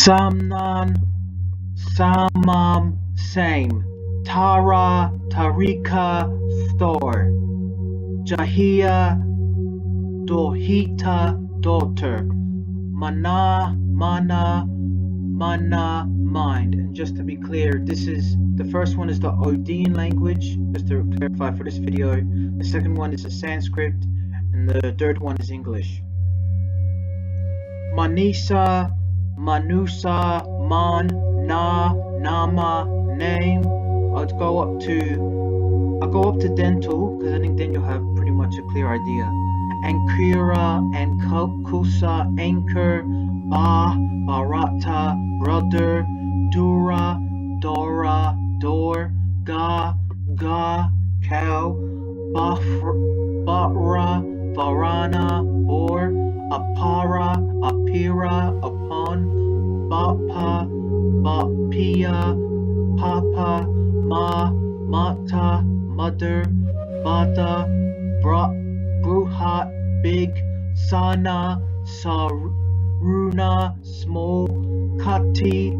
Samnan, Samam, same. Tara, Tarika, store. Jahia, Dohita, daughter. Mana, Mana, Mana, mind. And just to be clear, the first one is the Odean language, just to clarify for this video. The second one is the Sanskrit, and the third one is English. Manisa, Manusa, Man, Na, Nama, name. I'll go up to dental, because I think then you'll have pretty much a clear idea. Ankira, and Kusa, anchor, Ba, Barata, brother, Dura, Dora, door, Ga, cow, Batra, Varana, bore, Apara, Apira, upon, Bapa, Bapia, Papa, Ma, Mata, mother, Bada, Bruhat, big, Sana, Saruna, small, Kati,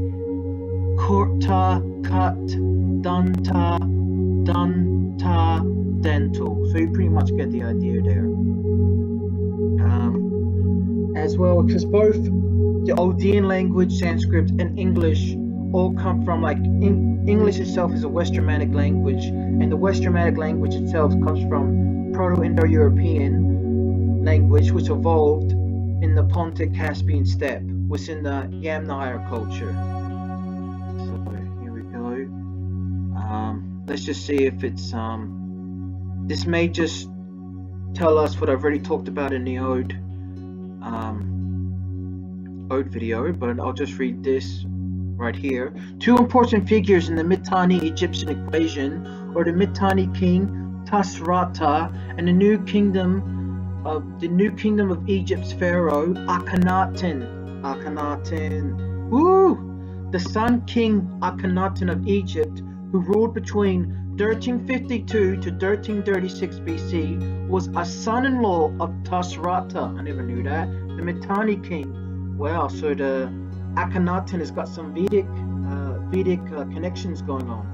Kurta, cut, Danta, dental. So you pretty much get the idea there. As well, because both the Odean language, Sanskrit, and English all come from, like, English itself is a West Germanic language, and the West Germanic language itself comes from Proto-Indo-European language, which evolved in the Pontic-Caspian steppe within the Yamnaya culture. So here we go. Let's just see if it's this may just tell us what I've already talked about in the Ode video, but I'll just read this right here. Two important figures in the Mitanni Egyptian equation, or the Mitanni king Tushratta, and the new kingdom of Egypt's pharaoh Akhenaten. The Sun King Akhenaten of Egypt, who ruled between 1352 to 1336 BC, was a son-in-law of Tushratta. I never knew that. The Mitanni king. Wow, so the Akhenaten has got some Vedic connections going on.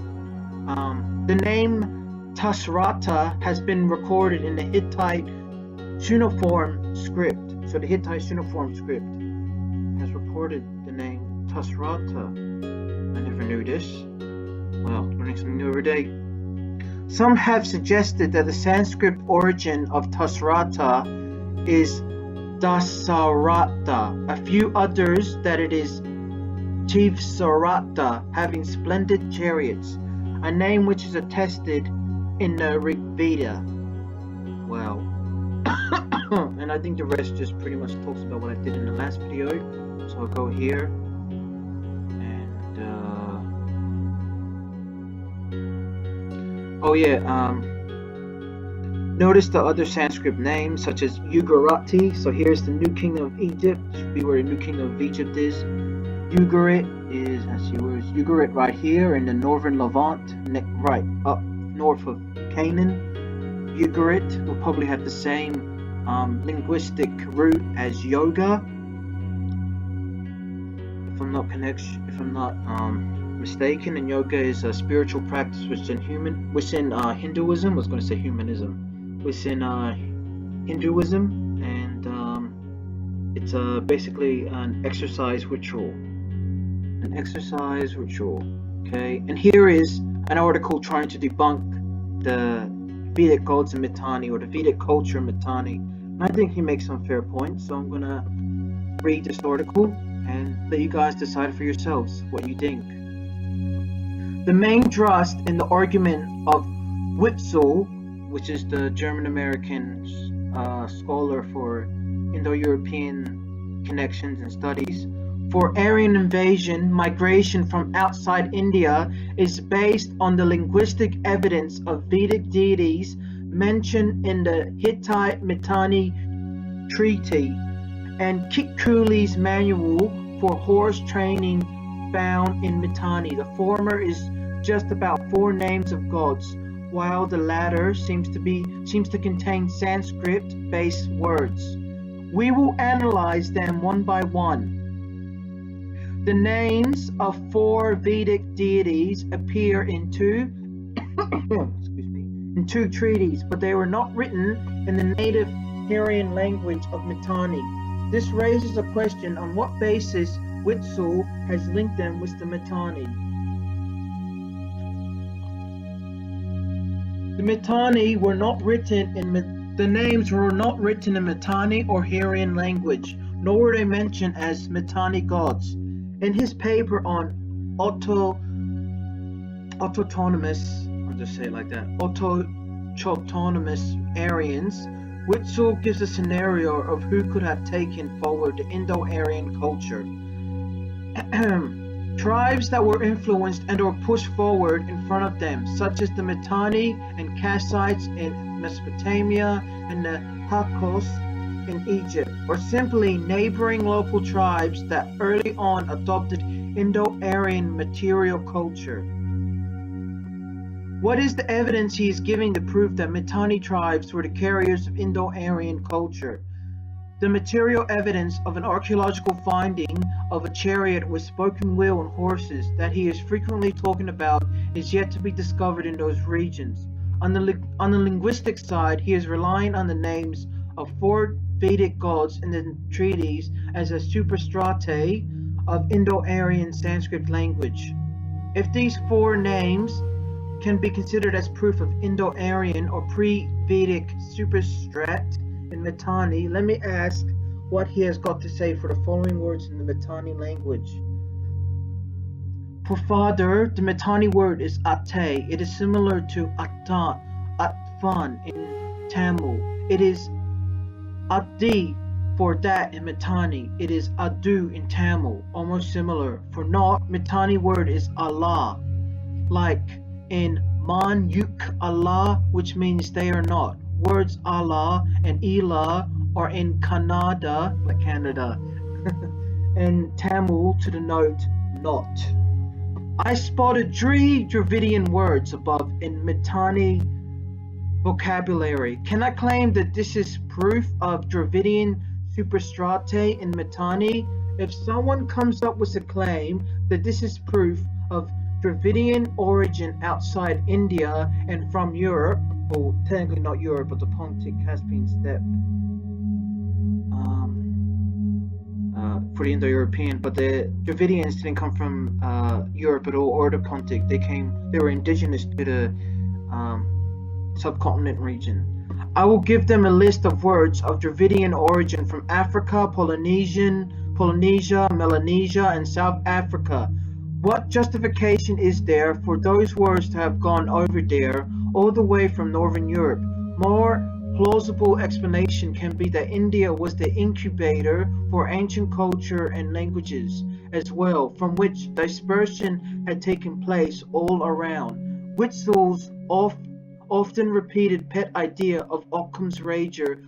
The name Tushratta has been recorded in the Hittite cuneiform script. So the Hittite cuneiform script has recorded the name Tushratta. I never knew this. Well, learning something new every day. Some have suggested that the Sanskrit origin of Tushratta is Dasaratta. A few others that it is Tivsaratta, having splendid chariots, a name which is attested in the Rig Veda. Wow. And I think the rest just pretty much talks about what I did in the last video. So I'll go here and notice the other Sanskrit names such as Ugarati. So here's the new kingdom of Egypt. Should be where the new kingdom of Egypt is. Ugarit is, let's see, where's Ugarit? Right here in the northern Levant, right up north of Canaan. Ugarit will probably have the same linguistic root as yoga, if I'm not mistaken. And yoga is a spiritual practice within Hinduism. I was going to say humanism. Within Hinduism, and it's basically an exercise ritual. Okay, and here is an article trying to debunk the Vedic gods in Mitanni, or the Vedic culture in Mitanni. And I think he makes some fair points, so I'm gonna read this article and let you guys decide for yourselves what you think. The main thrust in the argument of Witzel, which is the German-American scholar for Indo-European connections and studies, for Aryan invasion, migration from outside India is based on the linguistic evidence of Vedic deities mentioned in the Hittite Mitanni Treaty and Kikuli's manual for horse training found in Mitanni. The former is just about 4 names of gods, while the latter seems to contain Sanskrit-based words. We will analyze them one by one. The names of 4 Vedic deities appear in two in 2 treaties, but they were not written in the native Hurrian language of Mitanni. This raises a question on what basis Witsul has linked them with the Mitanni. The Mitanni were not written in the names were not written in Mitanni or Hurrian language, nor were they mentioned as Mitanni gods. In his paper on autochthonous, I'll just say it like that, autochthonous Aryans, Witsul gives a scenario of who could have taken forward the Indo-Aryan culture. Tribes that were influenced and or pushed forward in front of them, such as the Mitanni and Kassites in Mesopotamia and the Hyksos in Egypt, or simply neighboring local tribes that early on adopted Indo-Aryan material culture. What is the evidence he is giving to prove that Mitanni tribes were the carriers of Indo-Aryan culture? The material evidence of an archaeological finding of a chariot with spoken wheel and horses that he is frequently talking about is yet to be discovered in those regions. On the linguistic side, he is relying on the names of 4 Vedic gods in the treaties as a superstrate of Indo-Aryan Sanskrit language. If these 4 names can be considered as proof of Indo-Aryan or pre-Vedic superstrate in Mitanni, let me ask what he has got to say for the following words in the Mitanni language. For father, the Mitanni word is ate. It is similar to atfan in Tamil. It is adi for that in Mitanni. It is adu in Tamil, almost similar. For not, Mitanni word is Allah, like in Man Yuk Allah, which means they are not. Words Allah and Ila are in Kannada, like Canada, and Tamil to denote not. I spotted 3 Dravidian words above in Mitanni vocabulary. Can I claim that this is proof of Dravidian superstrate in Mitanni? If someone comes up with a claim that this is proof of Dravidian origin outside India and from Europe, or technically not Europe, but the Pontic Caspian steppe, for the Indo-European, but the Dravidians didn't come from Europe at all, or the Pontic. They were indigenous to the subcontinent region. I will give them a list of words of Dravidian origin from Africa, Polynesia, Melanesia, and South Africa. What justification is there for those words to have gone over there all the way from Northern Europe? More plausible explanation can be that India was the incubator for ancient culture and languages as well, from which dispersion had taken place all around. Witsul's often repeated pet idea of Occam's razor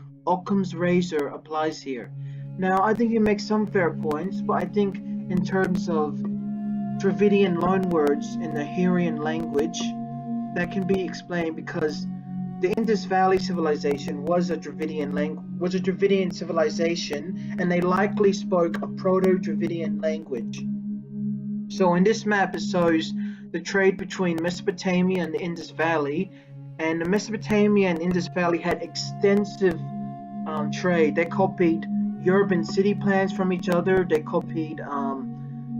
applies here. Now, I think he makes some fair points, but I think in terms of Dravidian loanwords in the Hurrian language, that can be explained because the Indus Valley civilization was a Dravidian civilization, and they likely spoke a Proto-Dravidian language. So in this map it shows the trade between Mesopotamia and the Indus Valley, and the Mesopotamia and Indus Valley had extensive trade. They copied urban city plans from each other, they copied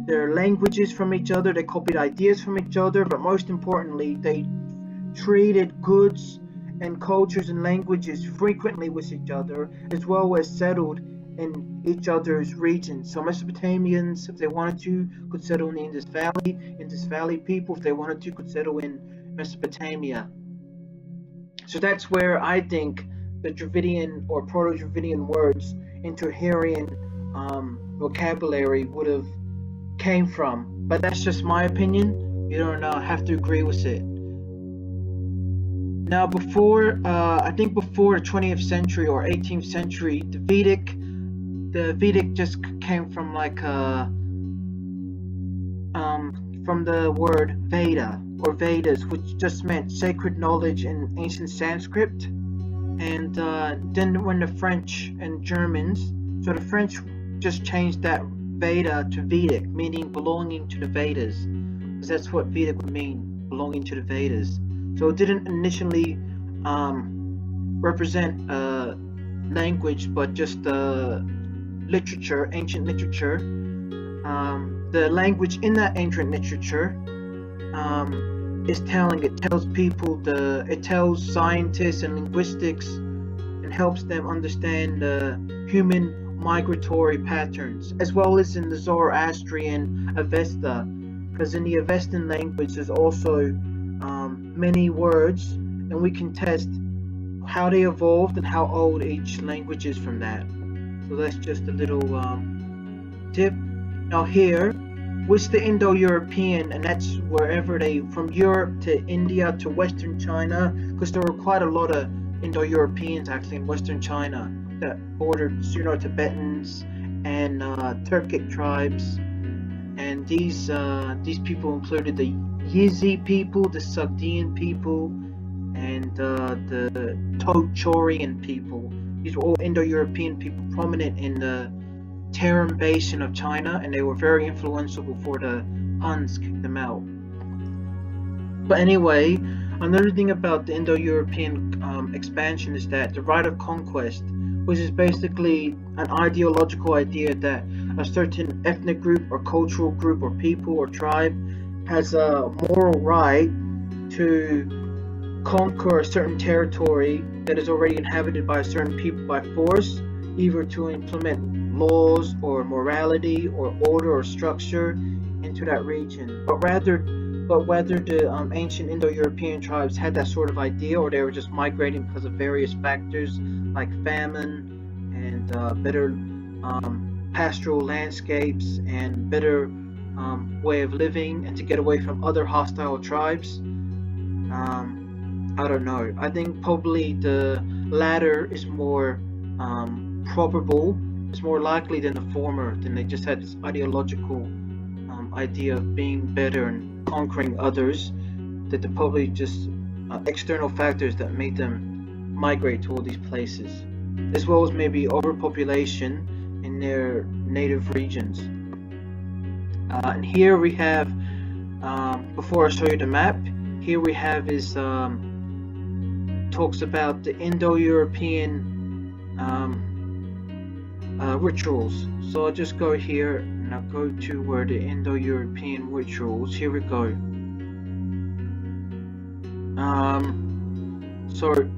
their languages from each other, they copied ideas from each other, but most importantly, they traded goods and cultures and languages frequently with each other, as well as settled in each other's regions. So Mesopotamians, if they wanted to, could settle in the Indus Valley. Indus Valley people, if they wanted to, could settle in Mesopotamia. So that's where I think the Dravidian or Proto-Dravidian words into Hurrian vocabulary would have came from. But that's just my opinion. You don't have to agree with it. Now, I think before the 20th century or 18th century, the Vedic just came from from the word Veda or Vedas, which just meant sacred knowledge in ancient Sanskrit. And then when the French and Germans, so the French just changed that Veda to Vedic, meaning belonging to the Vedas, because that's what Vedic would mean, belonging to the Vedas. So it didn't initially represent language, but just literature, ancient literature. The language in that ancient literature is telling. It tells people it tells scientists and linguistics, and helps them understand the human migratory patterns, as well as in the Zoroastrian Avesta, because in the Avestan language there's also many words, and we can test how they evolved and how old each language is from that. So that's just a little tip. Now here, what's the Indo-European, and that's wherever from Europe to India to Western China, because there were quite a lot of Indo-Europeans actually in Western China that bordered Tibetans and Turkic tribes, and these people included the Yizi people, the Sogdian people, and the Tochorian people. These were all Indo-European people prominent in the Tarim Basin of China, and they were very influential before the Huns kicked them out. But anyway, another thing about the Indo-European expansion is that the right of conquest, which is basically an ideological idea that a certain ethnic group or cultural group or people or tribe has a moral right to conquer a certain territory that is already inhabited by a certain people by force, either to implement laws or morality or order or structure into that region. But whether the ancient Indo-European tribes had that sort of idea, or they were just migrating because of various factors like famine and better pastoral landscapes and better way of living, and to get away from other hostile tribes, I don't know. I think probably the latter is more probable. It's more likely than the former. Then they just had this ideological idea of being better and conquering others, that they're probably just external factors that made them migrate to all these places, as well as maybe overpopulation in their native regions. And here we have, before I show you the map, here we have is talks about the Indo-European rituals. So I'll just go here and I'll go to where the Indo-European rituals. Here we go. So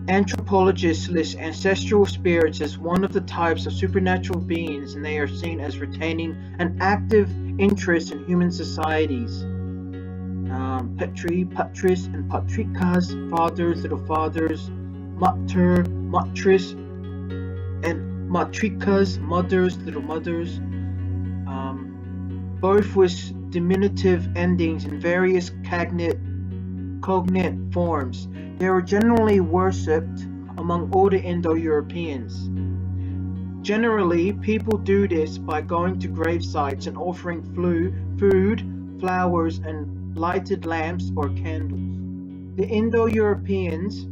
anthropologists list ancestral spirits as one of the types of supernatural beings, and they are seen as retaining an active interest in human societies. Petri, Patris, and Patrikas, fathers, little fathers, Mater, Matris, and Matrikas, mothers, little mothers, both with diminutive endings in various cognate forms. They were generally worshipped among all the Indo-Europeans. Generally, people do this by going to grave sites and offering food, flowers, and lighted lamps or candles. The Indo-Europeans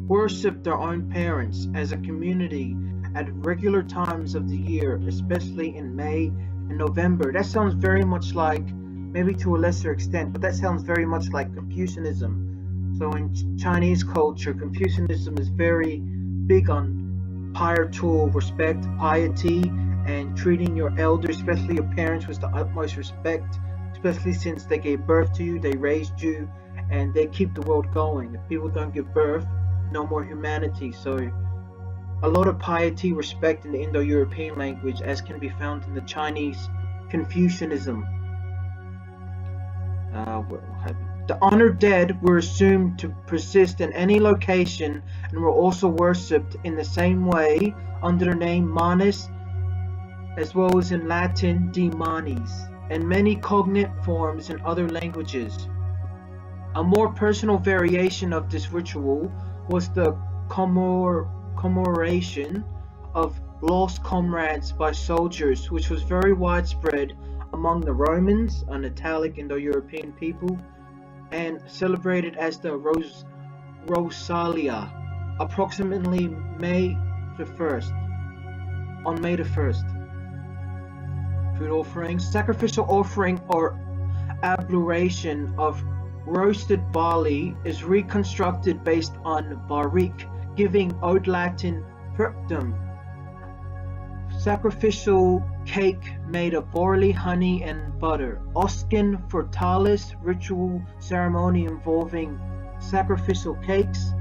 worshipped their own parents as a community at regular times of the year, especially in May and November. That sounds very much like, maybe to a lesser extent, but that sounds very much like Confucianism. So in Chinese culture, Confucianism is very big on pietal respect, piety, and treating your elders, especially your parents, with the utmost respect, especially since they gave birth to you, they raised you, and they keep the world going. If people don't give birth, no more humanity. So a lot of piety, respect in the Indo-European language, as can be found in the Chinese Confucianism. The honored dead were assumed to persist in any location and were also worshipped in the same way under the name Manes, as well as in Latin Demanes, and many cognate forms in other languages. A more personal variation of this ritual was the commemoration of lost comrades by soldiers, which was very widespread among the Romans, an Italic Indo-European people, and celebrated as the Rosalia, approximately May the 1st. on May the 1st. Food offerings, sacrificial offering or abluration of roasted barley is reconstructed based on barik, giving Old Latin fructum. Sacrificial cake made of barley, honey, and butter. Oskin Fortalis ritual ceremony involving sacrificial cakes.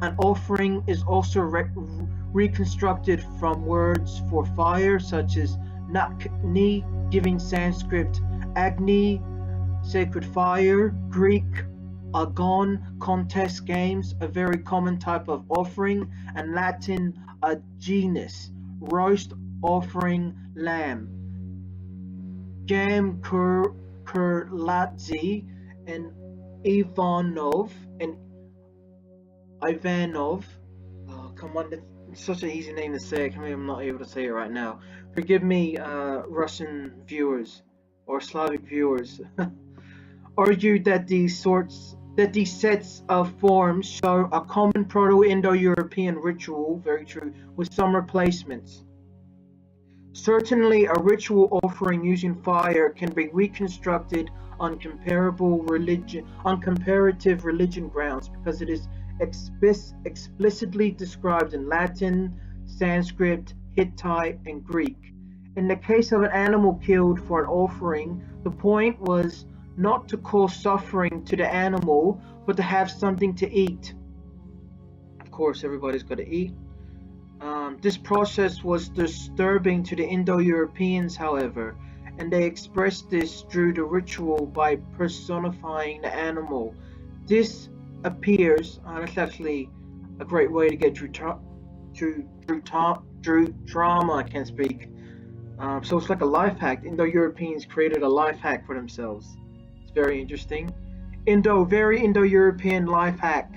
An offering is also reconstructed from words for fire, such as Nakni, giving Sanskrit Agni, sacred fire, Greek Agon, contest games, a very common type of offering, and Latin Aginus, roast offering lamb. Jam Kurladze and Ivanov, oh come on, it's such an easy name to say, I'm not able to say it right now. Forgive me, Russian viewers or Slavic viewers. Argue that these sets of forms show a common Proto-Indo-European ritual, very true, with some replacements. Certainly, a ritual offering using fire can be reconstructed on comparative religion grounds because it is explicitly described in Latin, Sanskrit, Hittite, and Greek. In the case of an animal killed for an offering, the point was not to cause suffering to the animal, but to have something to eat. Of course, everybody's got to eat. This process was disturbing to the Indo-Europeans, however, and they expressed this through the ritual by personifying the animal. This appears, that's actually a great way to get through trauma, I can't speak. So it's like a life hack. Indo-Europeans created a life hack for themselves. It's very interesting. Very Indo-European life hack.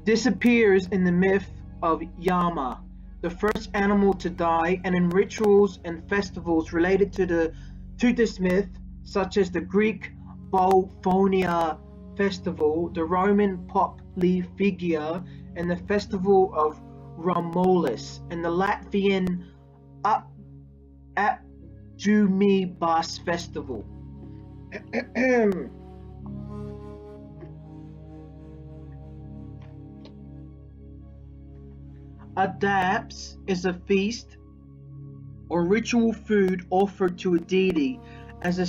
This appears in the myth of Yama, the first animal to die, and in rituals and festivals related to this myth, such as the Greek Bouphonia festival, the Roman Poplifigia, and the festival of Romulus, and the Latvian Apjumibas festival. Adabs is a feast or ritual food offered to a deity as a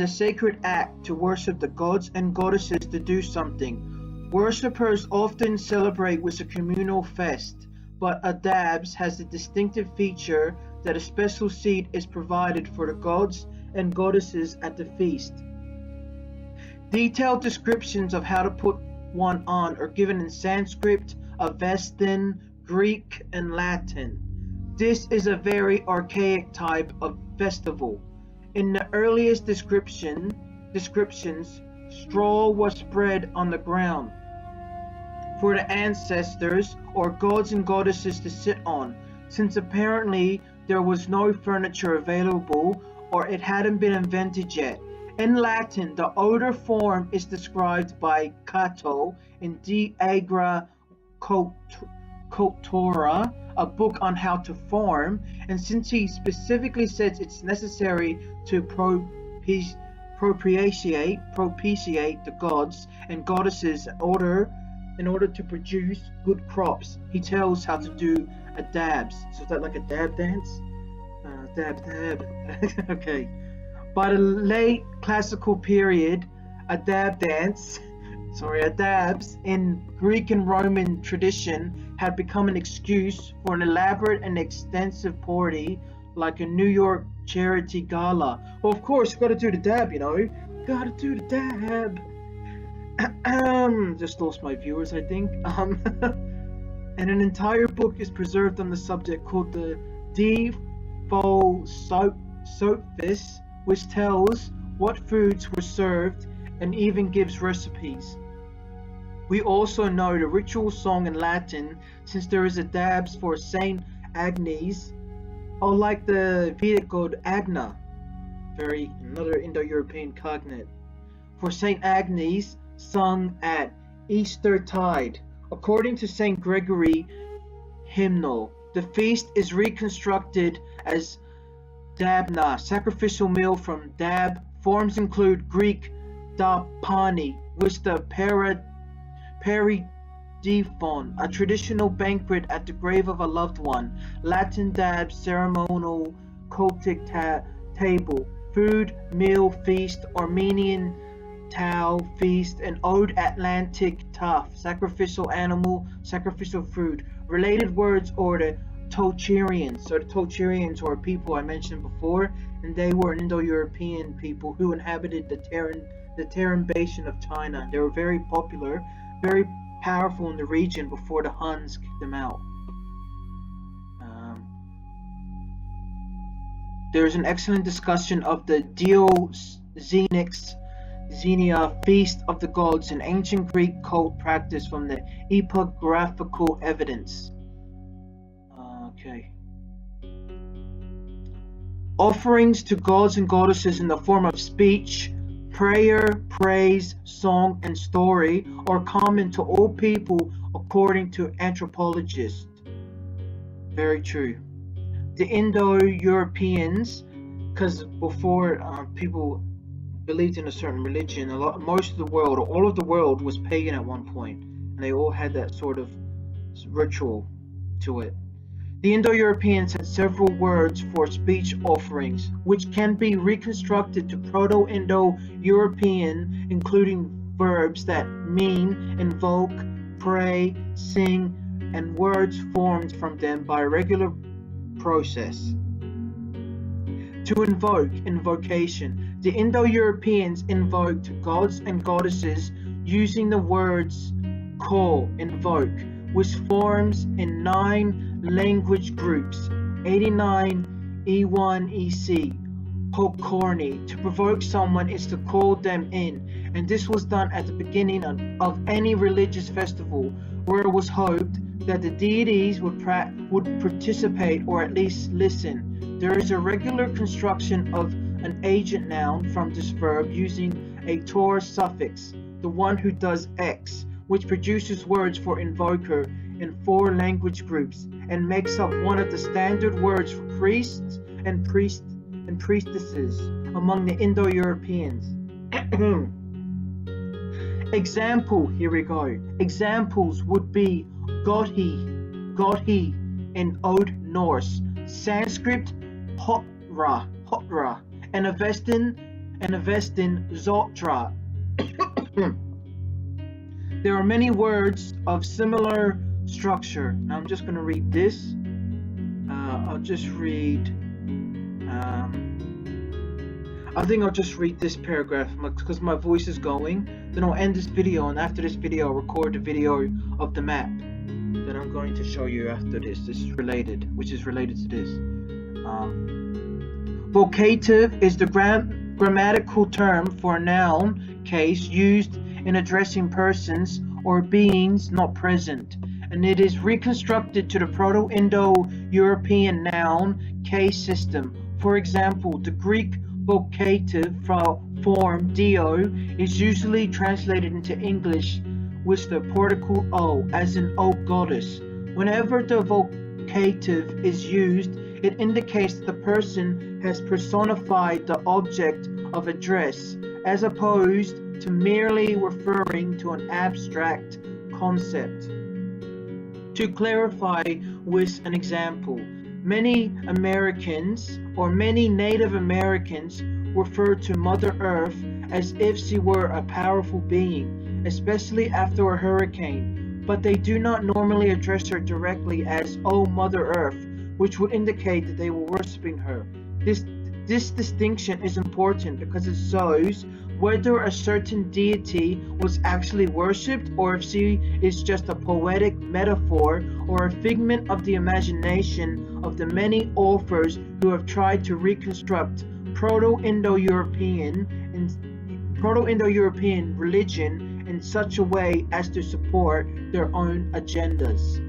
sacred act to worship the gods and goddesses to do something. Worshippers often celebrate with a communal fest, but adabs has the distinctive feature that a special seat is provided for the gods and goddesses at the feast. Detailed descriptions of how to put one on are given in Sanskrit, Avestan, Greek, and Latin. This is a very archaic type of festival. In the earliest descriptions, straw was spread on the ground for the ancestors or gods and goddesses to sit on, since apparently there was no furniture available or it hadn't been invented yet. In Latin, the older form is described by Cato in De Agra Cultura, a book on how to form, and since he specifically says it's necessary to propitiate the gods and goddesses in order to produce good crops, he tells how to do adabs. So is that like a dab dance? Dab. Okay. By the late classical period, adabs in Greek and Roman tradition had become an excuse for an elaborate and extensive party like a New York charity gala. Well, of course, you gotta do the dab, Gotta do the dab. Just lost my viewers, I think. And an entire book is preserved on the subject called the De Philosophicis, which tells what foods were served and even gives recipes. We also know the ritual song in Latin, since there is a dabs for Saint Agnes, or like the Vedic god Agna, another Indo-European cognate, for Saint Agnes, sung at Easter tide. According to Saint Gregory hymnal. The feast is reconstructed as Dabna, sacrificial meal from Dab. Forms include Greek Dapani, which the Peridephon, a traditional banquet at the grave of a loved one. Latin Dab, ceremonial cultic table. Food, meal, feast. Armenian Tau, feast. And Old Atlantic Taf, sacrificial animal, sacrificial food. Related words are the Tocharians. So the Tocharians are people I mentioned before, and they were Indo-European people who inhabited the Terran Basin of China. They were very popular, very powerful in the region before the Huns kicked them out. There's an excellent discussion of the Xenia feast of the gods, an ancient Greek cult practice from the epigraphical evidence. Okay. Offerings to gods and goddesses in the form of speech, prayer, praise, song, and story are common to all people according to anthropologists. Very true. The Indo-Europeans, because before people believed in a certain religion, most of the world, or all of the world, was pagan at one point, and they all had that sort of ritual to it. The Indo-Europeans had several words for speech offerings, which can be reconstructed to Proto-Indo-European, including verbs that mean invoke, pray, sing, and words formed from them by a regular process. To invoke, invocation. The Indo-Europeans invoked gods and goddesses using the words call, invoke, which forms in 9 language groups, 89 E1 EC. Pokorni, to provoke someone is to call them in, and this was done at the beginning of any religious festival, where it was hoped that the deities would participate or at least listen. There is a regular construction of an agent noun from this verb using a tor suffix, the one who does X, which produces words for invoker in 4 language groups and makes up one of the standard words for priests and priestesses among the Indo-Europeans. Example, here we go. Examples would be Godhi in Old Norse, Sanskrit Hotra, and Avestan Zotra. There are many words of similar structure. Now I'm just going to read this. I'll just read. I think I'll just read this paragraph because my voice is going. Then I'll end this video, and after this video, I'll record the video of the map that I'm going to show you after this. This is related, which is related to this. Vocative is the grammatical term for a noun case used in addressing persons or beings not present, and it is reconstructed to the Proto-Indo-European noun case system. For example, the Greek vocative form dio is usually translated into English with the particle o, as in O goddess. Whenever the vocative is used, it indicates that the person has personified the object of address, as opposed to merely referring to an abstract concept. To clarify with an example, many Americans or many Native Americans refer to Mother Earth as if she were a powerful being, especially after a hurricane, but they do not normally address her directly as "Oh Mother Earth," which would indicate that they were worshiping her. This distinction is important because it shows whether a certain deity was actually worshipped or if she is just a poetic metaphor or a figment of the imagination of the many authors who have tried to reconstruct Proto-Indo-European religion in such a way as to support their own agendas.